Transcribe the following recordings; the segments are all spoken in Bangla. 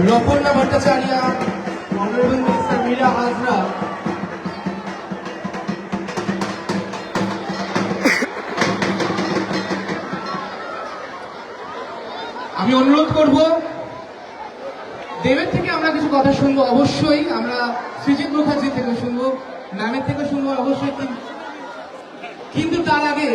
Raporna Bhattacharya, Honorable Minister Meera Hazra, আমি অনুরোধ করব দেবের থেকে আমরা কিছু কথা শুনবো, অবশ্যই আমরা সৃজিত মুখার্জি থেকে শুনবো, ম্যামের থেকে শুনবো অবশ্যই, কিন্তু তার আগে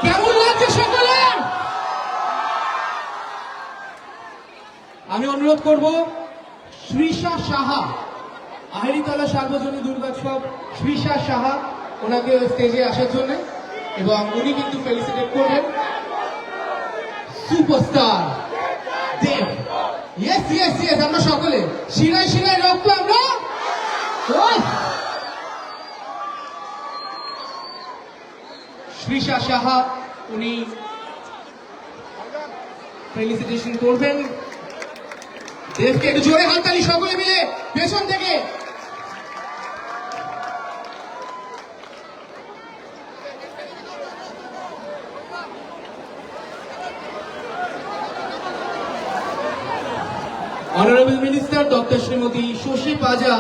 কেমন লাগছে সকলে? আমি অনুরোধ করব শ্রীষা সাহা, আহেরিতলা সার্বজনীন দুর্গোৎসব, শ্রীষা সাহা ওনাকে স্টেজে আসার জন্য, এবং উনি কিন্তু ফেলিসিটেট করবেন সুপারস্টার দেব। ইয়েস ইয়েস ইয়েস, আমরা সকলে শিরায় শিরায় রক্ত আমরা। শ্রীষা সাহা উনি ফেলিসিটেশন করবেন দেবকে। একটু জোরে হাততালি সকলে মিলে পেছন থেকে। Honourable minister doctor Shrimati Shashi Panja,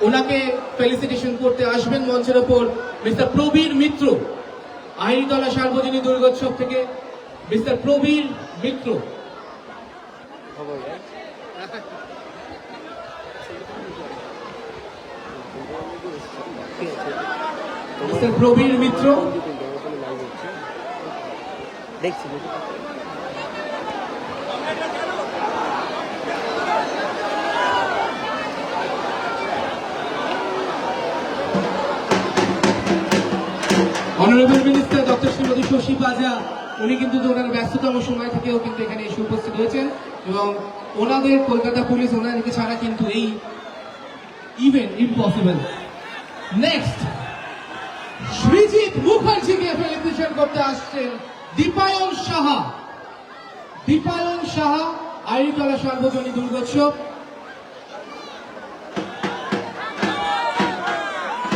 ওনাকে ফেলিসিটেশন করতে আসবেন মঞ্চের ওপর মিস্টার প্রবীর মিত্র, আহেরিতলা সার্বজনীন দুর্গোৎসব থেকে মিস্টার প্রবীর মিত্র। মিস্টার প্রবীর মিত্র দেখছি। Honourable minister doctor Shrimati Shashi Panja, উনি কিন্তু ওনার ব্যস্ততম সময় থেকেও কিন্তু এখানে এসে উপস্থিত হয়েছেন, এবং ওনাদের কলকাতা পুলিশ ওনাদেরকে ছাড়া কিন্তু এই ইভেন্ট ইম্পসিবল। নেক্সট সৃজিত মুখার্জিকে ফেলিসিটেশন করতে আসছেন দীপায়ন সাহা। দীপায়ন সাহা, আহেরিতলা সার্বজনীন দুর্গোৎসব।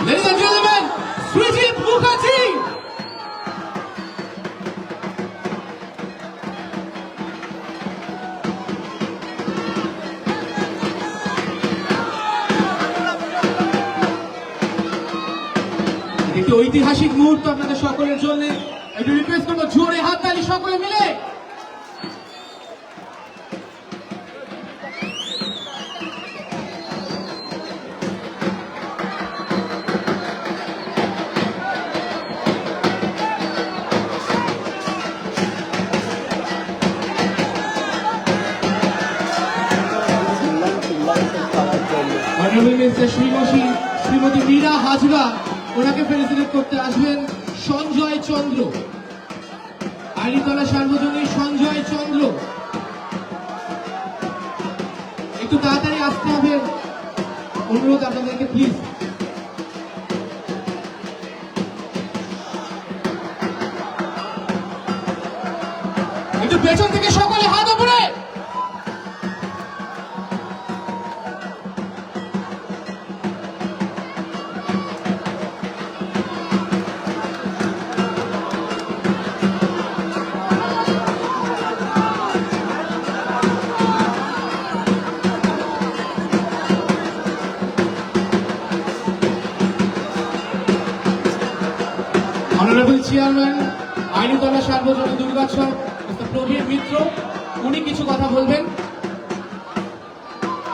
Ladies and gentlemen, Srijit Mukherjee. একটি ঐতিহাসিক মুহূর্ত আপনাদের সকলের জন্য, একটু রিকোয়েস্ট করবো জোরে হাততালি সকলে মিলে। অনারেবল মিনিস্টার শ্রীমতী মীরা হাজরা, ওনাকে ফেলিসিটেট করতে আসবেন সঞ্জয় চন্দ্র, আহেরিতলা সার্বজনীন সঞ্জয় চন্দ্র। একটু তাড়াতাড়ি আসতে হবে, অনুরোধ আপনাদেরকে প্লিজ। একটু পেছন থেকে সকলে হাত উপরে। অনারেবল চেয়ারম্যান আহেরিতলা সার্বজনীন দুর্গোৎসব মিস্টার প্রবীর মিত্র, উনি কিছু কথা বলবেন।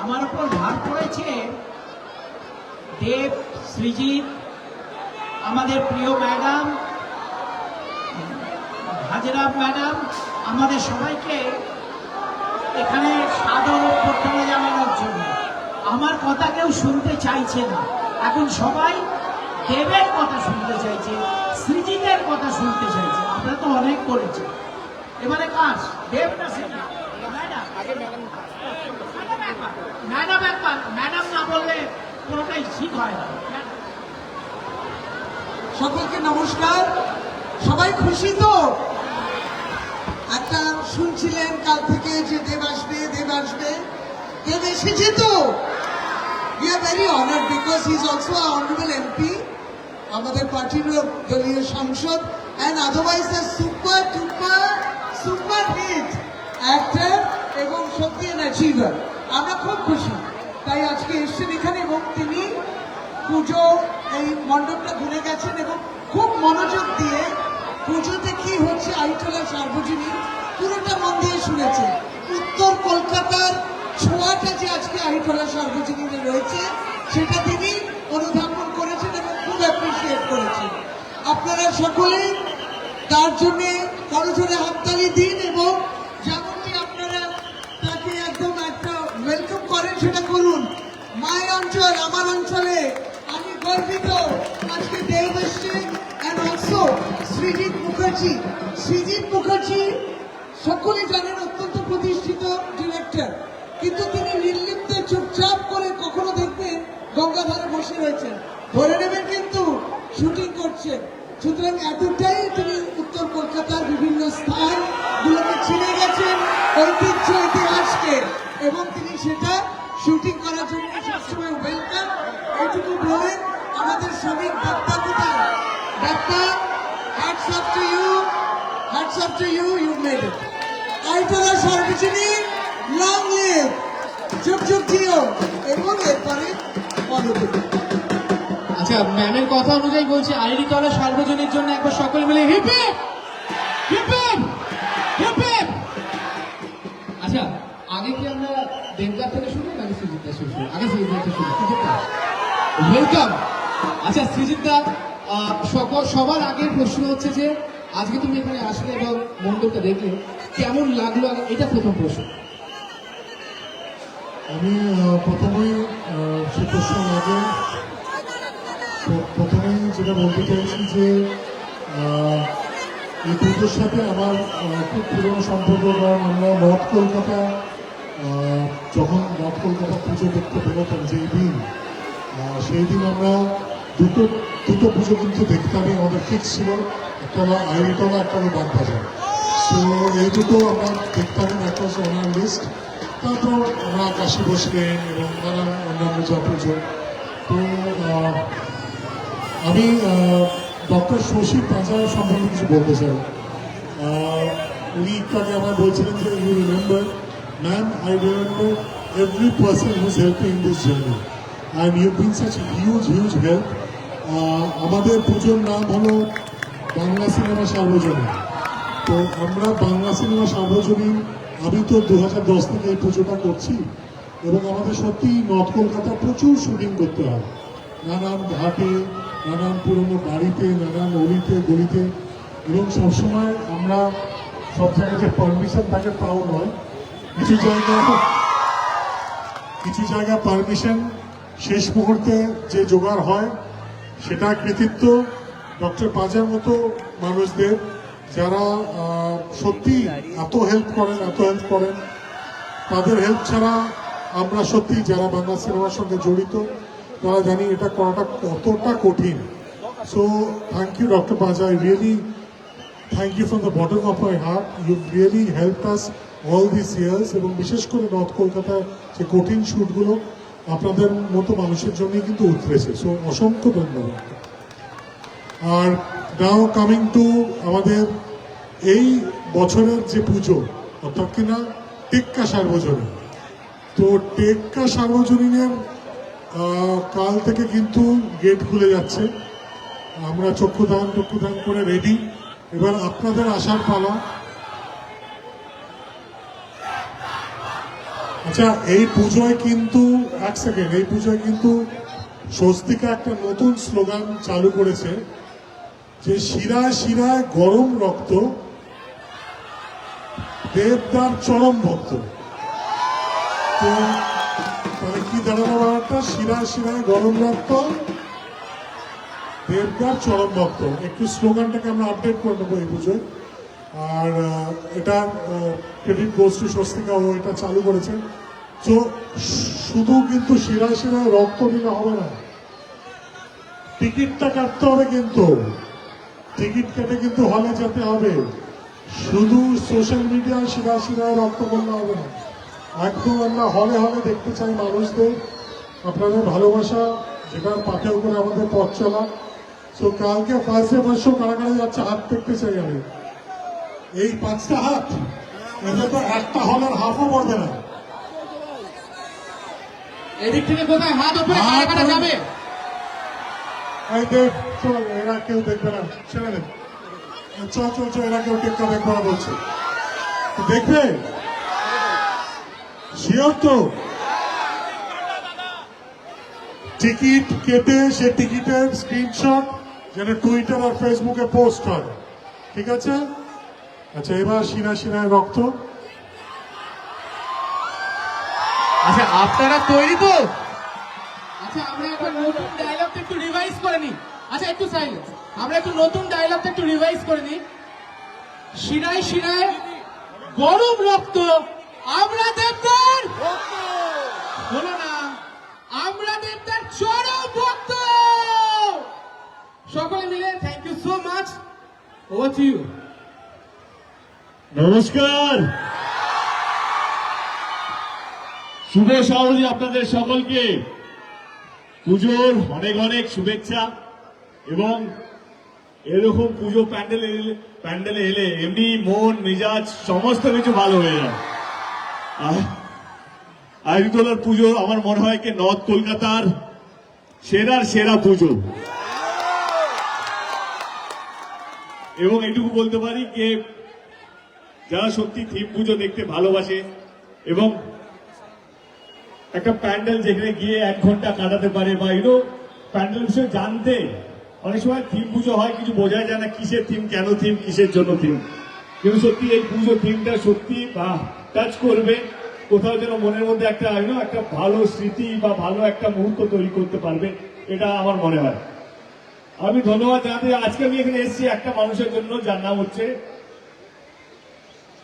আমার উপর ভার পড়েছে দেব, সৃজিত, আমাদের প্রিয় ম্যাডাম হাজরা ম্যাডাম, আমাদের সবাইকে এখানে সাদর অভ্যর্থনা জানানোর জন্য। আমার কথা কেউ শুনতে চাইছে না, এখন সবাই দেবের কথা শুনতে চাইছে, সৃজিতের কথা শুনতে চাইছে। আপনারা তো অনেক করেছেন, এবারে কাজ দেব না সৃজিত? ম্যাডাম একবার, ম্যাডাম না বললে কোনোটাই ঠিক হয় না। সকলকে নমস্কার। সবাই খুশি তো? একটা শুনছিলেন কাল থেকে যে দেব আসবে, দেব আসবে, দেব এসেছে তো? We are very honored because he is also an honorable MP, আমাদের পার্টির দলীয় সাংসদ, and otherwise a super duper super hit actor এবং সত্যি এন অ্যাচিভার। আমরা খুব খুশি তাই আজকে এসছেন এখানে, এবং তিনি পুজো এই মণ্ডপটা ঘুরে গেছেন এবং খুব মনোযোগ দিয়ে পুজোতে কি হচ্ছে আইটলা সার্বজনীন পুরোটা মন দিয়ে শুনেছেন। উত্তর কলকাতার ছোঁয়াটা যে আজকে আইটলা সার্বজনীনে রয়েছে সেটা তিনি অনুধাবন করেছেন এবং খুব অ্যাপ্রিসিয়েট করেছেন। আপনারা সকলে তার জন্য করজোড়ে হাততালি দিন এবং যেমনটি আপনারা তাকে একদম একটা ওয়েলকাম করেন সেটা করুন। মায়ের অঞ্চল, আমার অঞ্চলে আমি গর্বিত আজকে দেব এসছে অ্যান্ড অলসো সৃজিত মুখার্জি। সৃজিত মুখার্জি সকলে জানেন অত্যন্ত প্রতিষ্ঠিত ডিরেক্টর, কিন্তু তিনি নির্লিপ্তে চুপচাপ করে কখনো দেখবেন গঙ্গাধারে বসে রয়েছেন, ধরে নেবেন কিন্তু শুটিং করছেন। সুতরাং এতটাই তিনি উত্তর কলকাতার বিভিন্ন স্থান গুলোকে চিনে গেছেন, ঐতিহ্য ইতিহাসকে, এবং তিনি সেটা শুটিং করার জন্য সবসময় ওয়েলকাম। এটুকু বলেন আমাদের শ্রমিক দত্তা কোথায়? Datta, hats off to you, hats off to you, you made it. Ahiritola Sarbojanin long leave, যুগ যুগ জিও, এবং এরপরে পদবী। আচ্ছা, ম্যামের কথা অনুযায়ী বলছি আইরিতলা সার্বজনীনের জন্য একবার সকলে মিলে hip hip hip hip hip hip. আচ্ছা, আগে কি আমরা দেবদার থেকে শুনি নাকি সৃজিতদা শুরু? আগে সৃজিতদা থেকে শুনি। সৃজিতদা ওয়েলকাম। আচ্ছা সৃজিতদা, সবার আগের প্রশ্ন হচ্ছে যে আজকে তুমি এখানে আসলে এবং মণ্ডপটা দেখলে কেমন লাগলো, এটা প্রথম প্রশ্ন। আমি প্রথমেই সে প্রশ্ন আগে প্রথমেই যেটা বলতে চাইছি যে এই পুজোর সাথে আমার খুব পুরনো সম্পর্ক, কারণ আমরা নর্থ কলকাতা যখন নর্থ কলকাতা পুজো দেখতে বেরোতাম যেই দিন, সেই দিন আমরা দুটো পুজো কিন্তু দেখতামই, আমাদের ফিক্স ছিল, একটা হলো আইরিতলা, একটা হলো বাগবাজার। সো এই দুটো আমরা দেখতামই, একটা হচ্ছে ওনার লিস্ট। তারপর আমরা কাশী বসলেন এবং নানান অন্যান্য যা পুজো। তো আমি ডক্টর শশী পাঁজা সম্বন্ধে কিছু বলতে চাই। উনি একটু আগে আমার বলছিলেন যে you remember ma'am, I remember every person who's helping in this journey and you been such huge help. আমাদের পুজোর নাম হলো বাংলা সিনেমা সার্বজনীন। তো আমরা বাংলা সিনেমা সার্বজনীন, আমি তো 2010 থেকে এই পুজোটা করছি, এবং আমাদের সত্যি নর্থ কলকাতা প্রচুর শুটিং করতে হয়, নানান ঘাটে, নানান পুরনো বাড়িতে, নানান অলিতে গলিতে, এবং সবসময় আমরা সব জায়গায় পারমিশন থাকে তাও নয়, কিছু জায়গা পারমিশন শেষ মুহূর্তে যে জোগাড় হয় সেটা কৃতিত্ব ডক্টর পাঁজার মতো মানুষদের, যারা সত্যি এত হেল্প করেন। তাদের হেল্প ছাড়া আমরা সত্যি যারা বাংলা সিনেমার সঙ্গে জড়িত তারা জানি এটা করাটা কতটা কঠিন। So thank you doctor Panja, I really thank you from the bottom of my heart. You really help us all this years, এবং বিশেষ করে নর্থ কলকাতায় যে কঠিন শ্যুটগুলো আপনাদের মতো মানুষের জন্যই কিন্তু উতরেছে। সো অসংখ্য ধন্যবাদ। আর নাও কামিং টু আমাদের এই বছরের যে পুজো, অর্থাৎ কিনা টেক্কা সার্বজনীন। তো টেক্কা সার্বজনীনের কাল থেকে কিন্তু গেট খুলে যাচ্ছে, আমরা চক্ষুদান করে রেডি। এবার আপনাদের আসার পালা। আচ্ছা, এই পুজোয় কিন্তু এই পুজোয় কিন্তু স্বস্তিকা একটা নতুন স্লোগান চালু করেছে যে শিরায় শিরায় গরম রক্ত, দেবদার চরম ভক্ত। তো তাহলে কি দাঁড়ানো ব্যাপারটা? শিরায় শিরায় গরম রক্ত, দেবদার চরম ভক্ত। একটু স্লোগানটাকে আমরা আপডেট করে নেবো এই পুজোয়। আর এটা ক্রেডিট গোস টু স্বস্তিকা, ও এটা চালু করেছে। তো শুধু কিন্তু শিরায় শিরায় রক্ত দিলে হবে না, টিকিটটা কাটতে হবে, কিন্তু টিকিট কেটে কিন্তু হলে যেতে হবে। শুধু সোশ্যাল মিডিয়ায় শিরায় শিরায় রক্ত বললে হবে না, একদম আমরা হলে দেখতে চাই মানুষদের, আপনাদের ভালোবাসা যেটার পাথেও করে আমাদের পথ চলা। তো কালকে ফার্স্ট ডে ফার্স্ট শো কারা যাচ্ছে হাত দেখতে চাই আমি, এই 5টা হাত। এতে তো একটা হলের হাফও পড়বে না। এদিক থেকে কোথায় হাত উপরে হাত কারা কারা যাবে? এই দেখ, চল, এরা কেউ দেখবে না, ছেড়ে দে। চল চল চল, এরা কেউ টেক্কা দেখবে না বলছে। দেখবে শিওর তো? টিকিট কেটে সে টিকিটের স্ক্রিনশট যেন টুইটার আর ফেসবুকে পোস্ট হয়, ঠিক আছে? আচ্ছা, এবার সিনায় রক্ত। আচ্ছা, আপনারা তৈরি তো? আচ্ছা, আমরা এখন নতুন ডায়লগটা একটু রিভাইজ করে নিই। আচ্ছা, একটু সাইলেন্স। আমরা একটু নতুন ডায়লগটা একটু রিভাইজ করে নিই। শিরায় শিরায় গরম রক্ত, আমরা দেবদার হলো না, আমরা দেবদার চরম ভক্ত। সকলে মিলে thank you so much. Over to you. নমস্কার, শুভ সহজে আপনাদের সকলকে পুজোর অনেক অনেক শুভেচ্ছা। এবং এরকম পুজো প্যান্ডেলে এলে এমনি মন মেজাজ সমস্ত কিছু ভালো হয়ে যায়। আইরিতলার পুজো আমার মনে হয় কি নর্থ কলকাতার সেরা পুজো। এবং এটুকু বলতে পারি যে যারা সত্যি থিম পুজো দেখতে ভালোবাসে এবং একটা প্যান্ডেল যেখানে গিয়ে 1 ঘন্টা কাটাতে পারে বা প্যান্ডেল বিষয়ে জানতে, অনেক সময় থিম পুজো হয় কিছু বোঝা যায় না কিসের থিম, কেন থিম, কিসের জন্য থিম, কিন্তু সত্যি এই পুজো থিমটা সত্যি টাচ করবে কোথাও, যেন মনের মধ্যে একটা একটা ভালো স্মৃতি বা ভালো একটা মুহূর্ত তৈরি করতে পারবে, এটা আমার মনে হয়। আমি ধন্যবাদ জানাতে আজকে আমি এখানে এসেছি একটা মানুষের জন্য, যার নাম হচ্ছে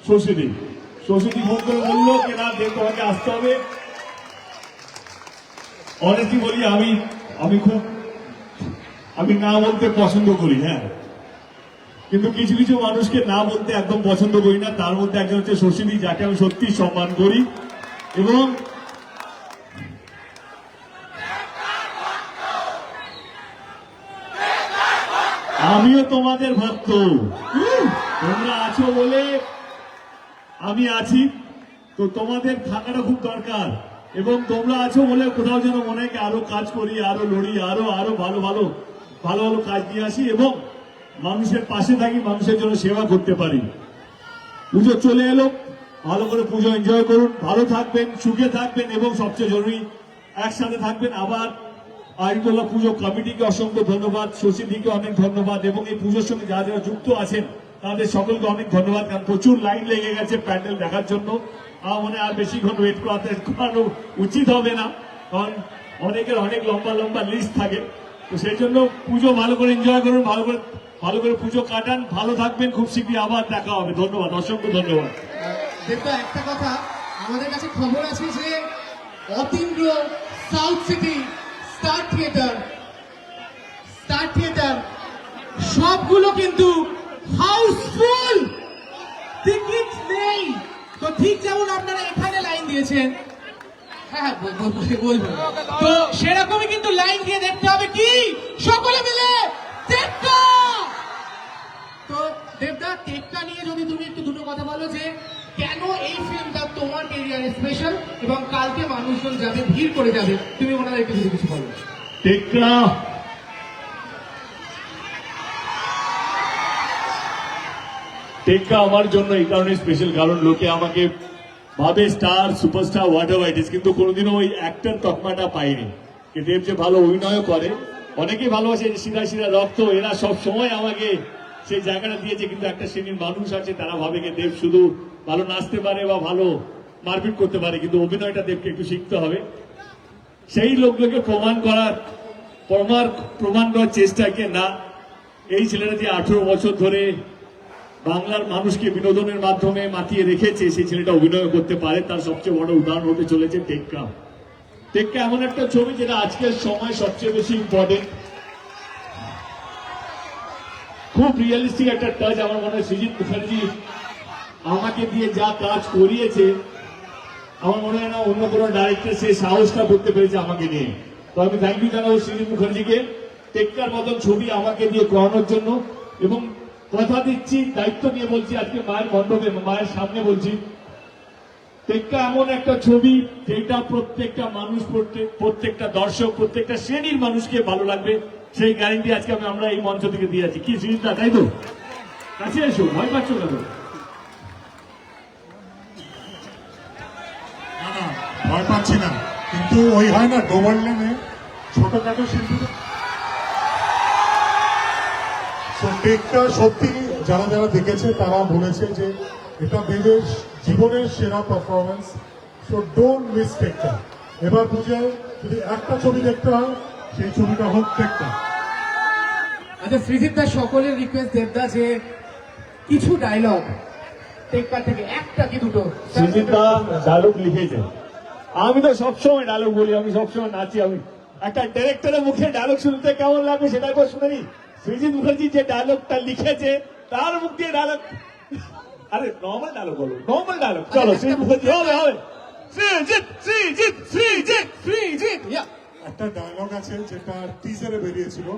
শশীদি। শশীদি ফোন করে বললো যে না দেখ, তোমাকে আসতে হবে। অনেস্টলি বলি, আমি না বলতে পছন্দ করি, হ্যাঁ, কিন্তু কিছু কিছু মানুষকে না বলতে একদম পছন্দ করি না। তার মধ্যে একজন হচ্ছে শশীদি, যাকে আমি সত্যি সম্মান করি। এবং আমিও তোমাদের ভক্ত, তোমরা আছো বলে আমি আছি, তো তোমাদের থাকাটা খুব দরকার। এবং তোমরা আছো বলে কোথাও যেন মনে হয় আরো কাজ করি, আরো লড়ি, আরো ভালো ভালো কাজ নিয়ে আসি এবং মানুষের পাশে থাকি, মানুষের জন্য সেবা করতে পারি। পুজো চলে এলো, ভালো করে পুজো এনজয় করুন, ভালো থাকবেন, সুখে থাকবেন এবং সবচেয়ে জরুরি একসাথে থাকবেন। আবার আইরিতলা পুজো কমিটিকে অসংখ্য ধন্যবাদ, শশীদিকে অনেক ধন্যবাদ এবং এই পুজোর সঙ্গে যারা যারা যুক্ত আছেন তাদের সকলকে অনেক ধন্যবাদ। কারণ প্রচুর লাইন লেগে গেছে প্যান্ডেল দেখার জন্য। আমার মনে আর বেশিক্ষণ ওয়েট করানো উচিত হবে না, কারণ অনেকের অনেক লম্বা লিস্ট থাকে। তো সেই জন্য পুজো ভালো করে এনজয় করুন, ভালো করে পুজো কাটান, ভালো থাকবেন। খুব শীঘ্রই আবার দেখা হবে। ধন্যবাদ, অসংখ্য ধন্যবাদ। দেবদা, একটা কথা আমাদের কাছে খবর আছে যে Atindra south city star theatre সবগুলো কিন্তু হাউসফুল, টিকিট নেই। তো ঠিক যেমন আপনারা এখানে লাইন দিয়েছেন, হ্যাঁ বলবো, তো সেরকমই কিন্তু লাইন দিয়ে দেখতে হবে কি সকলে মিলে টেক্কা। তো দেবদা, টেক্কা নিয়ে যদি তুমি একটু দুটো কথা বলো যে কেন এই ফিল্মটা তোমার ক্যারিয়ারে স্পেশাল এবং কালকে মানুষজন যাবে, ভিড় করে যাবে, তুমি ওনাদেরকে যদি কিছু বলো। টেক্কা আমার জন্য এই কারণে স্পেশাল, কারণ লোকে আমাকে ভাবে star, superstar, what ever it is, কিন্তু কোনোদিনও ওই অ্যাক্টর তকমাটা পাইনি। দেব যে ভালো অভিনয় করে, অনেকেই ভালোবাসে, শিরা রক্ত, এরা সব সময় আমাকে সেই জায়গাটা দিয়েছে। কিন্তু একটা শ্রেণীর মানুষ আছে, তারা ভাবে যে দেব শুধু ভালো নাচতে পারে বা ভালো মারপিট করতে পারে, কিন্তু অভিনয়টা দেবকে একটু শিখতে হবে। সেই লোকগুলোকে প্রমাণ করার চেষ্টাকে না, এই ছেলেটা যে 18 বছর ধরে বাংলার মানুষকে বিনোদনের মাধ্যমে মাতিয়ে রেখেছে, সেই ছেলেটা অভিনয় করতে পারে, তার সবচেয়ে বড় উদাহরণ হতে চলেছে টেক্কা। এমন একটা ছবি যেটা আজকের সময় সবচেয়ে বেশি ইম্পর্টেন্ট, খুব রিয়েলিস্টিক একটা টাচ। আমার মনে হয় সৃজিত মুখার্জি আমাকে দিয়ে যা কাজ করিয়েছে, আমার মনে হয় না অন্য কোনো ডাইরেক্টর সে সাহসটা করতে পেরেছে আমাকে নিয়ে। তো আমি থ্যাংক ইউ জানাবো সৃজিত মুখার্জিকে, টেক্কার মতন ছবি আমাকে দিয়ে করানোর জন্য। এবং কথা দিচ্ছি, দায়িত্ব নিয়ে বলছি, আজকে মায়ের মণ্ডপে মায়ের সামনে বলছি, টেক্কা এমন একটা ছবি যেটা প্রত্যেকটা মানুষ, প্রত্যেকটা দর্শক, প্রত্যেকটা শ্রেণীর মানুষকে ভালো লাগবে, সেই গ্যারান্টি আজকে আমরা এই মঞ্চ থেকে দিয়ে আছি। কি সুচিত্রা, তাই তো? কাছে এসো, ভয় পাচ্ছ কেন? না না, ভয় পাচ্ছি না, কিন্তু ওই হয় না ডোবার লেনে ছোটখাটো শিল্পী টেক্কা সত্যি যারা যারা দেখেছে তারা বলেছে যে এটা দেবের জীবনের সেরা পারফরমেন্স। সো ডোন্ট মিস টেক্কা। এবার বুঝে যদি একটা ছবি দেখতে হয় সেই ছবিটা হোক টেক্কা। আচ্ছা সৃজিত দা, সকলের রিকোয়েস্ট দেবদা যে কিছু ডায়লগ টেক্কা থেকে একটা কি দুটো সুচিত্রা ডায়লগ লিখেছে। আমি তো সবসময় ডায়লগ বলি, আমি সবসময় নাচি। আমি একটা ডিরেক্টরের মুখে ডায়লগ শুনতে কেমন লাগবে সেটা একবার শুনে নি। সৃজিত মুখার্জি যে ডায়লগটা লিখেছে তার মুখ দিয়ে ডায়লগ, আরে নর্মাল ডায়লগ বলো, নর্মাল ডায়লগ। চলো সৃজিত মুখার্জি, হবে হবে। সৃজিত সৃজিত সৃজিত সৃজিত। একটা ডায়লগ আছে যেটা টিজারে বেরিয়েছিল,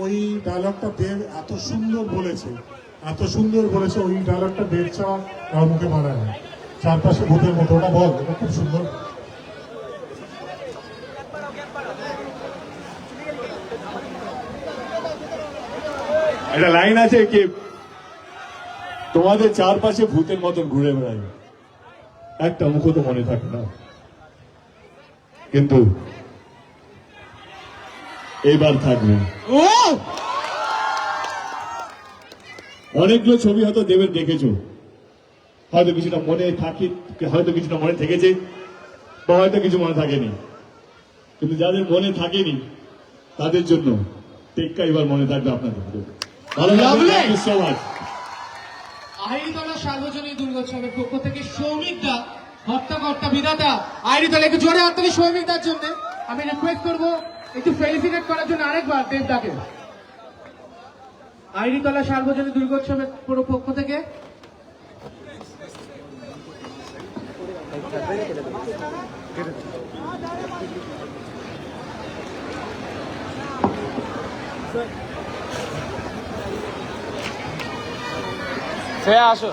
ওই ডায়লগটা দেব এত সুন্দর বলেছে, এত সুন্দর বলেছে, ওই ডায়লগটা দেব ছাড়া কারোর মুখে মানায় না। চারপাশে ভূতের মতো, ওটা বল, ওটা খুব সুন্দর। একটা লাইন আছে কি, তোমাদের চারপাশে ভূতের মতন ঘুরে বেড়ায়, একটা মুখ তো মনে থাকে না, কিন্তু এইবার থাকবে। অনেকগুলো ছবি হয়তো দেবের দেখেছো, হয়তো কিছুটা মনে থাকে, হয়তো কিছুটা মনে থেকেছে, বা হয়তো কিছু মনে থাকেনি, কিন্তু যাদের মনে থাকেনি তাদের জন্য টেক্কা এবার মনে থাকবে আপনাদের। ভালো লাগবে সো মাচ। আইরিতলা সার্বজনীন দুর্গোৎসবের পক্ষ থেকে সৌমিক দা, হর্তাকর্তা বিধাতা আইরিতলা, একটু জোরে হাত তালি সৌমিক দার জন্য। আমি রিকোয়েস্ট করবো একটু ফেলিসিটেট করার জন্য আরেকবার দেবদাকে। আইরিতলা সার্বজনীন দুর্গোৎসবের পুরো পক্ষ থেকে শ্রেয়া আসো।